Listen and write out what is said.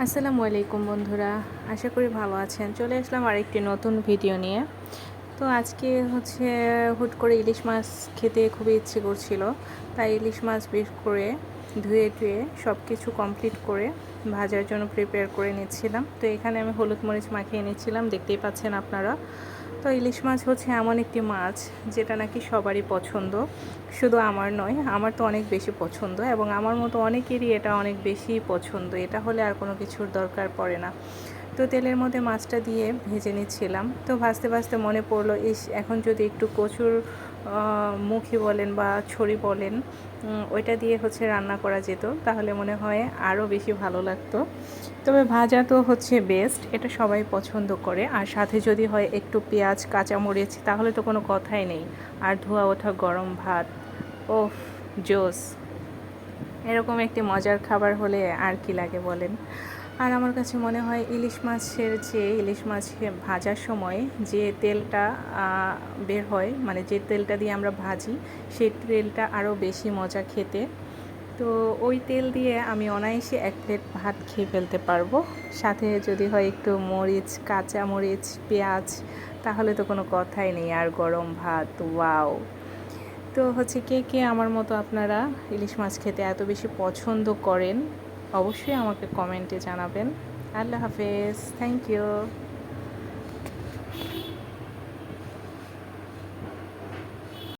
আসসালামু আলাইকুম বন্ধুরা, আশা করি ভালো আছেন। চলে আসলাম আরেকটি নতুন ভিডিও নিয়ে। তো আজকে হচ্ছে হুট করে ইলিশ মাছ খেতে খুবই ইচ্ছে করছিল, তাই ইলিশ মাছ বের করে ধুয়ে টুয়ে সব কিছু কমপ্লিট করে ভাজার জন্য প্রিপেয়ার করে নিচ্ছিলাম। তো এখানে আমি হলুদ মরিচ মাখিয়ে নিচ্ছিলাম, দেখতেই পাচ্ছেন আপনারা। তো ইলিশ মাছ হচ্ছে এমন একটি মাছ যেটা নাকি সবারই পছন্দ, শুধু আমার নয়, আমার তো অনেক বেশি পছন্দ এবং আমার মতো অনেকেরই এটা অনেক বেশি পছন্দ। এটা হলে আর কোনো কিছুর দরকার পড়ে না। তো তেলের মধ্যে মাছটা দিয়ে ভেজে নিচ্ছিলাম। তো ভাজতে ভাজতে মনে পড়লো, এখন যদি একটু কচুর মুখি বলেন বা ছড়ি বলেন, ওইটা দিয়ে হচ্ছে রান্না করা যেত, তাহলে মনে হয় আরও বেশি ভালো লাগতো। তবে ভাজা তো হচ্ছে বেস্ট, এটা সবাই পছন্দ করে। আর সাথে যদি হয় একটু পেঁয়াজ কাঁচামরিচ, তাহলে তো কোনো কথাই নেই। আর ধোয়া ওঠা গরম ভাত, ওফ, জোস! এরকম একটি মজার খাবার হলে আর কি লাগে বলেন। আর আমার কাছে মনে হয় ইলিশ মাছ ভাজার সময় যে তেলটা বের হয়, মানে যে তেলটা দিয়ে আমরা ভাজি, সেই তেলটা আরও বেশি মজা খেতে। তো ওই তেল দিয়ে আমি অনায়াসে 1 প্লেট ভাত খেয়ে ফেলতে পারবো। সাথে যদি হয় একটু মরিচ, কাঁচা মরিচ, পেঁয়াজ, তাহলে তো কোনো কথাই নেই। আর গরম ভাত, ওয়াও! তো হচ্ছে কে কে আমার মতো আপনারা ইলিশ মাছ খেতে এত বেশি পছন্দ করেন, অবশ্যই আমাকে কমেন্টে জানাবেন। আল্লাহ হাফেজ, থ্যাংক ইউ।